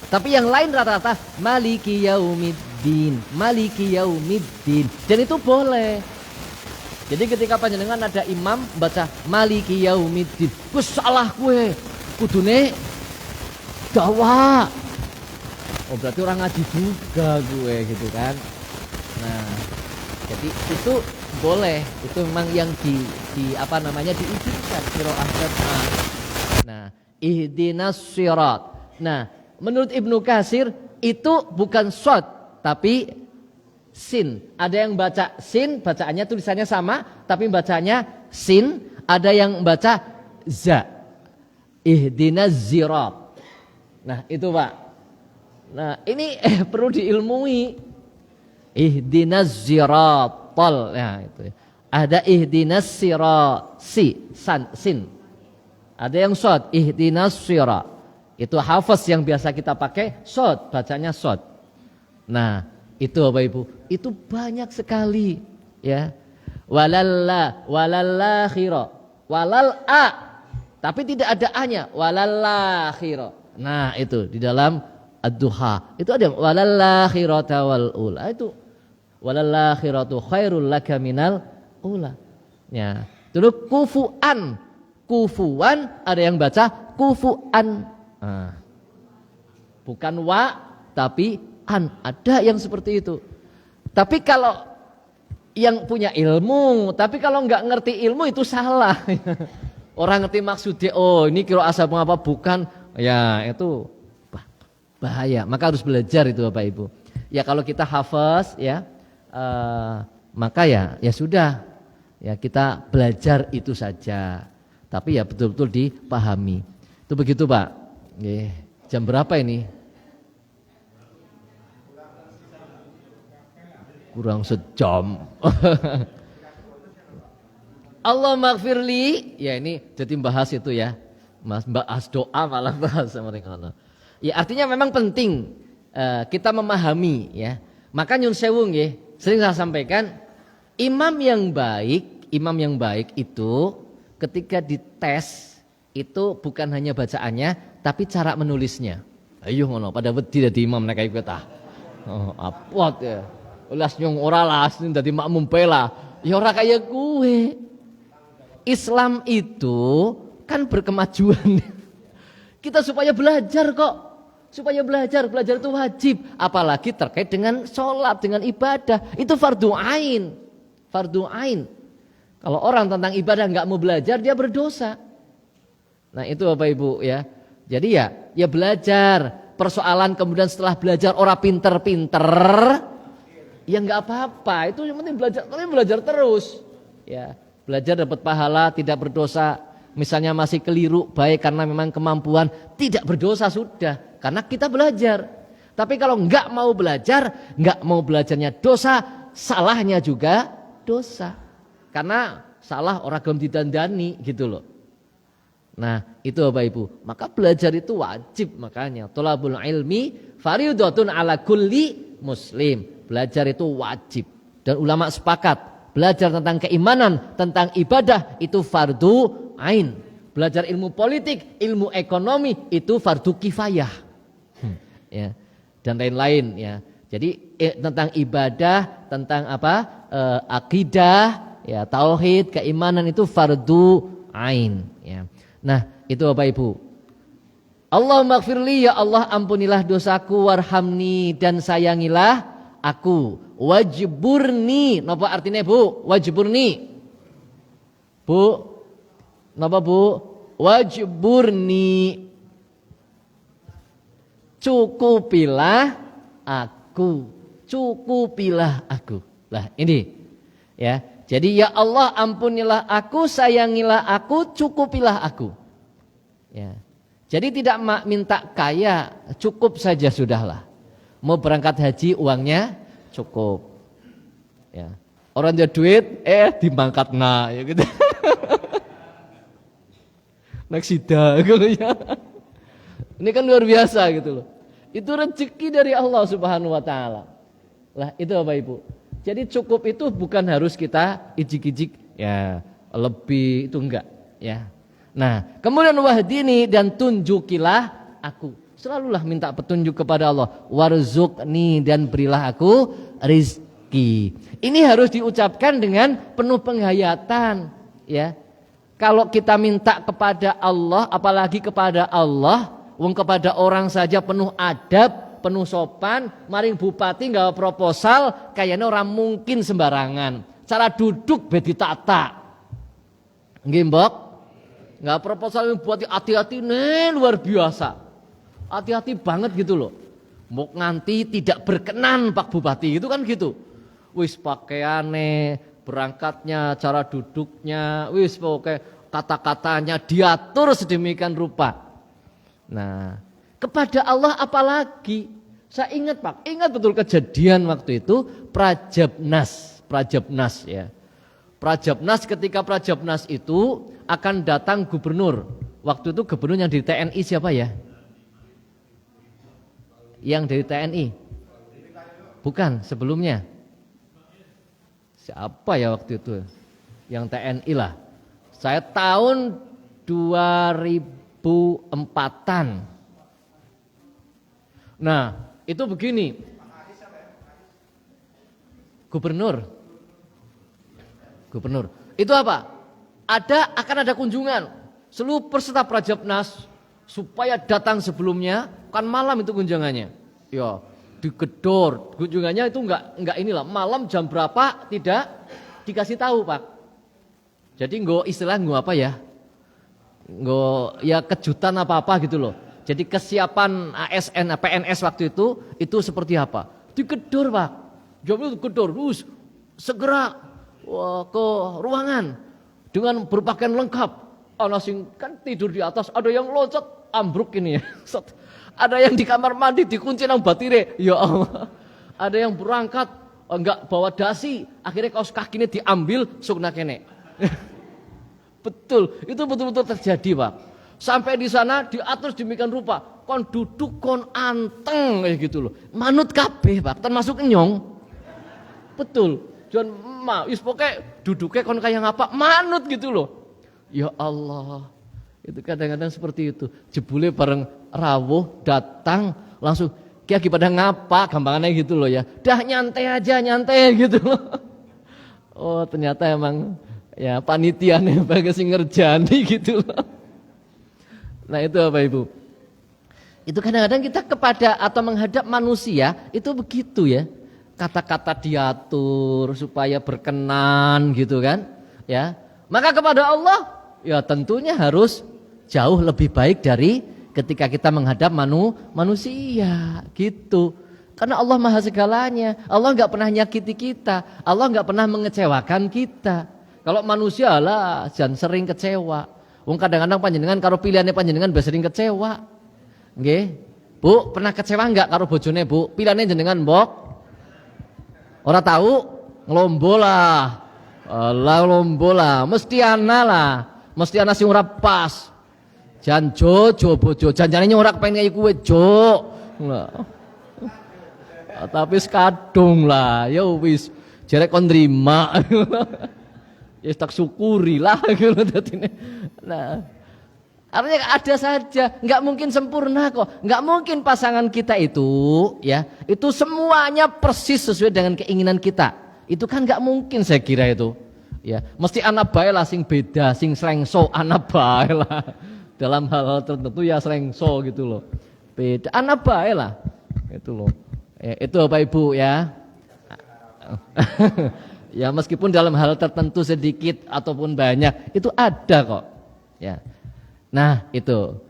Tapi yang lain rata-rata Maliki yaumiddin, Maliki yaumiddin. Dan itu boleh. Jadi ketika panjenengan ada imam baca Maliki yaumiddin, wes salah gue, kudune dawa. Oh berarti orang ngaji juga gue gitu kan. Nah, jadi itu boleh, itu memang yang diizinkan qiraah sab'ah. Nah, ihdinas shirat. Nah, menurut Ibnu Katsir itu bukan shad tapi sin. Ada yang baca sin, bacaannya tulisannya sama tapi bacanya sin. Ada yang baca za. Ihdinas zirat. Nah, itu Pak. Nah, ini perlu diilmui. Ihdinas ziratal. Ya, itu. Ada ihdinas sirat, sin. Ada yang shad, ihdinas sirat. Itu hafaz yang biasa kita pakai, shad, bacanya shad. Nah, itu Bapak Ibu, itu banyak sekali ya. Walalakhira, walal a, tapi tidak ada a-nya, walalakhira. Nah, itu di dalam ad-duha. Itu ada walalakhirata wal ula. Itu walalakhiratu khairul laka minal ula. Ya. Terus kufuan. Kufuan ada yang baca kufuan. Nah, bukan wa tapi an, ada yang seperti itu. Tapi kalau yang punya ilmu, tapi kalau nggak ngerti ilmu itu salah. Orang ngerti maksudnya, oh ini qiraat sab'ah apa bukan, ya itu bahaya. Maka harus belajar itu Bapak Ibu. Ya kalau kita hafaz ya, maka ya sudah, ya kita belajar itu saja. Tapi ya betul-betul dipahami. Itu begitu Pak. Jam berapa ini? Kurang sejam. Allah maghfirli. Ya ini jadi bahas itu ya. Bahas doa malah bahas mereka. Ya artinya memang penting kita memahami ya. Maka nyun sewu nggih, sering saya sampaikan imam yang baik itu ketika dites itu bukan hanya bacaannya tapi cara menulisnya. Ayo ngono pada wedi dadi imam nek iku tah. Oh, apot ya. Ulas nyong ora las dadi makmum pela. Ya ora kaya kuwe. Islam itu kan berkemajuan. Kita supaya belajar kok. Supaya belajar itu wajib. Apalagi terkait dengan sholat, dengan ibadah. Itu fardu ain. Fardu ain. Kalau orang tentang ibadah nggak mau belajar, dia berdosa. Nah itu Bapak Ibu ya. Jadi ya belajar. Persoalan kemudian setelah belajar orang pinter-pinter, ya nggak apa-apa. Itu yang penting belajar. Tapi belajar terus. Ya, belajar dapat pahala, tidak berdosa. Misalnya masih keliru, baik karena memang kemampuan, tidak berdosa sudah. Karena kita belajar. Tapi kalau nggak mau belajar, nggak mau belajarnya dosa, salahnya juga dosa. Karena salah orang gelem didandani gitu loh. Nah itu Bapak Ibu. Maka belajar itu wajib, makanya thalabul ilmi fardhatun ala kulli muslim. Belajar itu wajib. Dan ulama sepakat, belajar tentang keimanan, tentang ibadah itu fardu ain. Belajar ilmu politik, ilmu ekonomi itu fardu kifayah. Ya. Dan lain-lain ya. Jadi tentang ibadah, tentang akidah, ya tauhid, keimanan itu fardu ain ya. Nah, itu Bapak Ibu. Allahumma gfirli, ya Allah ampunilah dosaku, warhamni dan sayangilah aku. Wajburni, napa artinya Bu? Wajburni. Bu, napa Bu? Wajburni. Cukupilah aku. Cukupilah aku. Lah ini ya. Jadi ya Allah ampunilah aku, sayangilah aku, cukupilah aku. Ya. Jadi tidak minta kaya, cukup saja sudahlah. Mau berangkat haji uangnya cukup. Ya. Orang dia duit dimangkatna ya gitu. Naksida gitu ya. Ini kan luar biasa gitu loh. Itu rezeki dari Allah Subhanahu wa taala. Lah itu Bapak Ibu. Jadi cukup itu bukan harus kita ijik-ijik ya lebih, itu enggak ya. Nah kemudian wahdini dan tunjukilah aku. Selalulah minta petunjuk kepada Allah. Warzuqni dan berilah aku rizki. Ini harus diucapkan dengan penuh penghayatan ya. Kalau kita minta kepada Allah, apalagi kepada Allah, wong kepada orang saja penuh adab, penuh sopan, maring bupati nggak proposal, kayaknya orang mungkin sembarangan. Cara duduk bedi tata, nggih mbok, nggak proposal yang buat hati-hati nih luar biasa, hati-hati banget gitu loh. Mau nganti tidak berkenan Pak Bupati itu kan gitu. Wis pakaiane, berangkatnya, cara duduknya, wis pokoknya kata-katanya diatur sedemikian rupa. Nah, kepada Allah apalagi? Saya ingat Pak, ingat betul kejadian waktu itu Prajabnas ya. Prajabnas, ketika Prajabnas itu akan datang gubernur. Waktu itu gubernur yang dari TNI siapa ya? Yang dari TNI? Bukan, sebelumnya. Siapa ya waktu itu? Yang TNI lah. Saya tahun 2004-an. Nah, itu begini. Gubernur. Itu apa? Akan ada kunjungan. Seluruh peserta Prajabnas supaya datang sebelumnya, kan malam itu kunjungannya. Ya, digedor. Kunjungannya itu enggak inilah, malam jam berapa tidak dikasih tahu, Pak. Jadi istilah apa ya? Ya kejutan apa-apa gitu loh. Jadi kesiapan ASN, PNS waktu itu seperti apa? Digedor Pak. Jam itu digedor, terus segera ke ruangan dengan berpakaian lengkap. Anak sing kan tidur di atas, ada yang loncat ambruk ini ya. Ada yang di kamar mandi dikunci nang batire. Ya Allah. Ada yang berangkat enggak bawa dasi, akhirnya kaos kakinya diambil sukna kene. Betul, itu betul-betul terjadi Pak. Sampai di sana diatur demikian rupa, kon duduk kon anteng kayak gitu loh. Manut kabeh Pak, termasuk nyong. Betul. Jangan wis pokoke duduknya kon kayak ngapa, manut gitu loh. Ya Allah. Itu kadang-kadang seperti itu. Jebule bareng rawuh datang langsung kayak pada ngapa, gampangannya gitu loh ya. Dah nyantai aja, nyantai gitu loh. Oh, ternyata emang ya panitia nih bagus ngerjani gitu loh. Nah itu Bapak Ibu. Itu kadang-kadang kita kepada atau menghadap manusia itu begitu ya. Kata-kata diatur supaya berkenan gitu kan. Ya. Maka kepada Allah ya tentunya harus jauh lebih baik dari ketika kita menghadap manusia gitu. Karena Allah maha segalanya. Allah nggak pernah nyakiti kita. Allah nggak pernah mengecewakan kita. Kalau manusia lah jangan sering kecewa. Wong kadang-kadang panjenengan karo pilihannya panjenengan biasa sering kecewa. Nggih. Bu, pernah kecewa enggak karo bojone, Bu? Pilihannya jenengan mbok. Ora tahu nglombo lah. Lah lombo lah, mesti ana lah. Mesti ana sing ora pas. Jan jojo bojo, janjane ora pengen kaya kuwe, Jo. Nah. Tapi sekadung lah, ya wis jare kon nrima. Ya tak syukuri lah gitu dadine. Nah, artinya ada saja, nggak mungkin sempurna kok, nggak mungkin pasangan kita itu, ya, itu semuanya persis sesuai dengan keinginan kita. Itu kan nggak mungkin saya kira itu, ya, mesti anak bae lah sing beda, sing slengso anak bae lah. Dalam hal-hal tertentu ya slengso gitu loh, beda anak bae lah, itu loh. Itu Bapak Ibu ya. Ya meskipun dalam hal tertentu sedikit ataupun banyak itu ada kok. Ya. Nah, itu.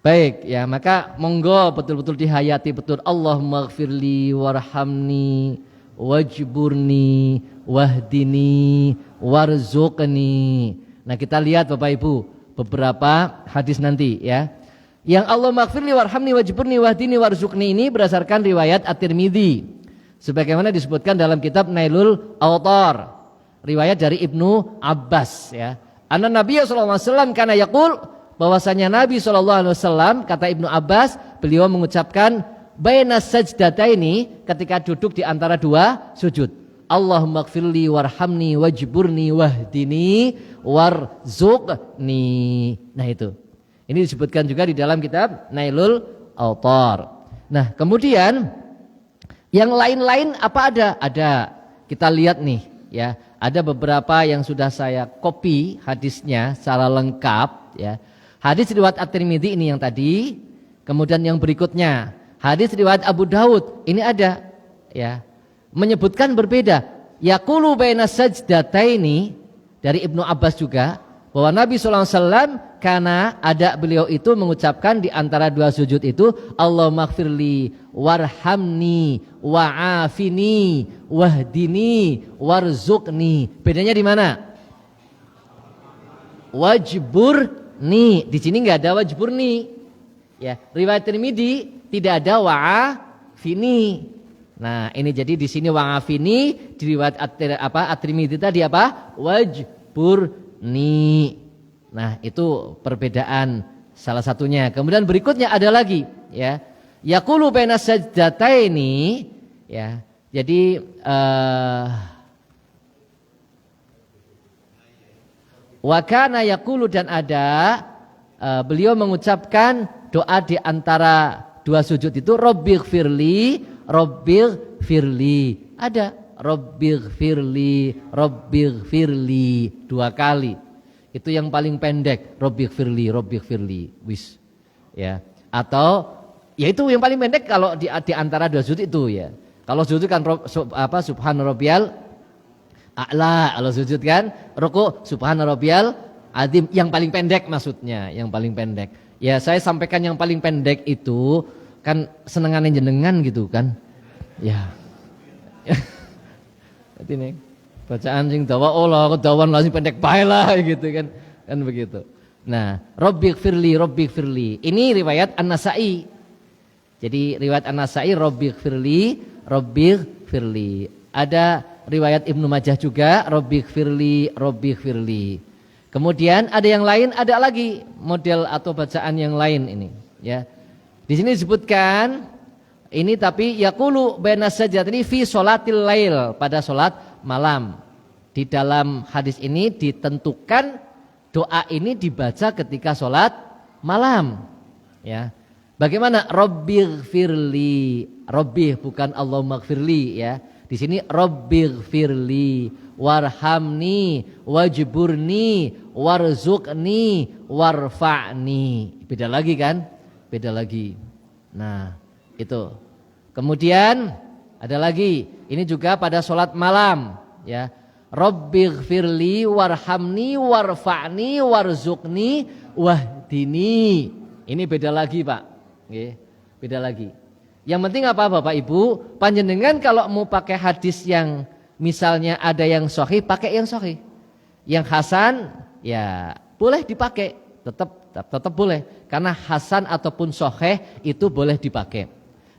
Baik, ya maka monggo betul-betul dihayati betul. Allahumma ighfirli warhamni wajburni wahdini warzuqni. Nah, kita lihat Bapak Ibu beberapa hadis nanti ya. Yang Allahumma ighfirli warhamni wajburni wahdini warzuqni ini berdasarkan riwayat At-Tirmidzi. Sebagaimana disebutkan dalam kitab Nailul Awtar, riwayat dari Ibnu Abbas ya. Anna Nabiya sallallahu alaihi wasallam kana yaqul, bahwasanya Nabi sallallahu alaihi wasallam kata Ibnu Abbas, beliau mengucapkan baina sajdataini ketika duduk di antara dua sujud. Allahumma ighfirli warhamni wajburni wahdini warzuqni. Nah itu. Ini disebutkan juga di dalam kitab Nailul Awtar. Nah, kemudian yang lain-lain apa ada? Ada. Kita lihat nih ya, ada beberapa yang sudah saya copy hadisnya secara lengkap ya. Hadis riwayat At-Tirmidzi ini yang tadi, kemudian yang berikutnya hadis riwayat Abu Daud ini ada ya. Menyebutkan berbeda. Yaqulu baina sajdataini dari Ibnu Abbas juga bahwa Nabi sallallahu alaihi wasallam karena ada beliau itu mengucapkan di antara dua sujud itu Allahumma ighfirli warhamni wa'afini wahdini warzuqni. Bedanya di mana? Wajburni. Di sini enggak ada wajburni. Ya, riwayat Tirmidzi tidak ada wa'afini. Nah, ini jadi di sini wa'afini, di riwayat At-Tirmidzi tadi apa? Wajburni. Nah, itu perbedaan salah satunya. Kemudian berikutnya ada lagi ya. Yaqulu baina sajdataini ya. Jadi wa kana yaqulu dan ada beliau mengucapkan doa di antara dua sujud itu Rabbighfirli ada Rabbighfirli dua kali. Itu yang paling pendek, Rabbighfirli wis. Ya. Atau ya itu yang paling pendek kalau di antara dua sujud itu ya. Kalau sujud kan subhana rabbiyal a'la, kalau sujud kan ruku subhana rabbiyal azim, yang paling pendek maksudnya, yang paling pendek. Ya, saya sampaikan yang paling pendek itu kan senengane jenengan gitu kan. Ya. Berarti nih bacaan sing dawa Allah kedawan lah sing pendek bae lah gitu kan. Kan begitu. Nah, Rabbighfirli. Ini riwayat An-Nasa'i. Jadi riwayat An-Nasa'i Rabbighfirli. Ada riwayat Ibnu Majah juga Rabbighfirli. Kemudian ada yang lain, ada lagi model atau bacaan yang lain ini ya. Di sini disebutkan ini tapi yaqulu baina sajdatayni fi sholatil lail, pada sholat malam. Di dalam hadis ini ditentukan doa ini dibaca ketika sholat malam. Ya, bagaimana? Rabbighfirli, Rabbih bukan Allahumma ighfirli ya. Di sini Rabbighfirli warhamni wajburni warzuqni, warfa'ni. Beda lagi kan? Beda lagi. Nah, itu. Kemudian ada lagi. Ini juga pada sholat malam, ya. Rabbighfirli warhamni warfa'ni warzuqni wahdini. Ini beda lagi, Pak. Nggih, beda lagi. Yang penting apa Bapak Ibu? Panjenengan kalau mau pakai hadis yang misalnya ada yang sahih, pakai yang sahih. Yang hasan ya boleh dipakai, tetap boleh. Karena hasan ataupun sahih itu boleh dipakai.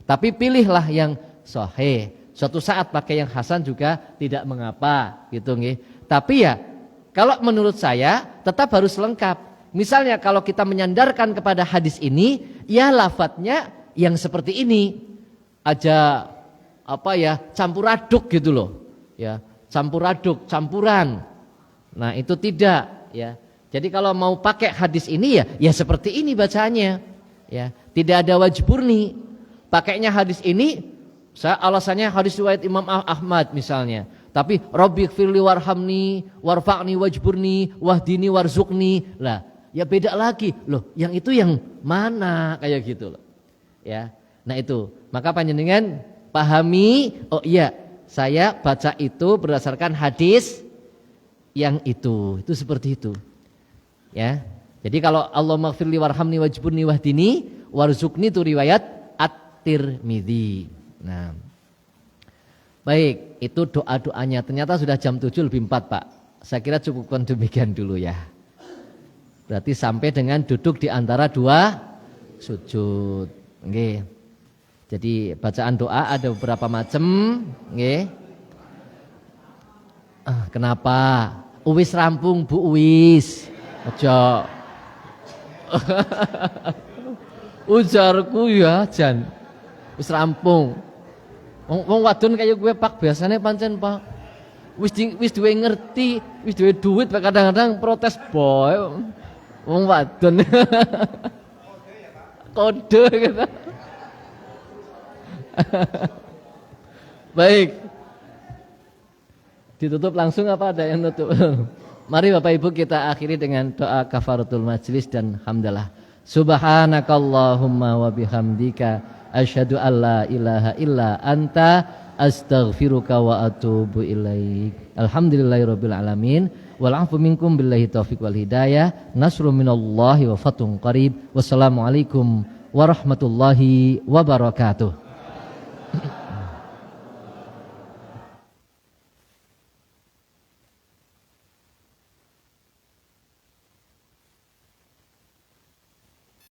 Tapi pilihlah yang sahih. Suatu saat pakai yang hasan juga tidak mengapa, gitu nggih. Tapi ya kalau menurut saya tetap harus lengkap. Misalnya kalau kita menyandarkan kepada hadis ini, ya lafadznya yang seperti ini aja campur aduk gitu loh. Ya, campur aduk, campuran. Nah, itu tidak, ya. Jadi kalau mau pakai hadis ini ya seperti ini bacaannya. Ya, tidak ada wajburni. Pakainya hadis ini alasannya hadis riwayat Imam Ahmad misalnya. Tapi Rabbighfirli warhamni warfa'ni wajburni wahdini warzuqni. Lah, ya beda lagi. Loh, yang itu yang mana kayak gitu loh. Ya. Nah, itu. Maka panjenengan pahami, oh iya, saya baca itu berdasarkan hadis yang itu seperti itu. Ya. Jadi kalau Allahummaghfirli warhamni wajburni wahdini warzuqni itu riwayat At-Tirmidzi. Nah, baik, itu doa-doanya. Ternyata sudah jam 7 lebih 4 Pak. Saya kira cukupkan demikian dulu ya. Berarti sampai dengan duduk di antara dua sujud. Nggih. Jadi bacaan doa ada beberapa macam. Nggih. Kenapa? Uwis rampung Bu Uwis. Aja. Ujarku ya Jan. Wis rampung. Wong wadon kaya gue Pak biasanya pancen Pak. Wis duwe ngerti, wis duwe duit kadang-kadang protes boy. Wong wadon. Kode gitu. Baik. Ditutup langsung apa ada yang nutup? Mari Bapak Ibu kita akhiri dengan doa kafaratul majlis dan hamdalah. Subhanakallahumma wa bihamdika asyhadu alla ilaha illa anta astaghfiruka wa atubu ilaik. Alhamdulillahirabbil alamin wal afu minkum billahi taufiq wal hidayah. Nasrun minallahi wa fathun qarib. Wassalamualaikum warahmatullahi wabarakatuh.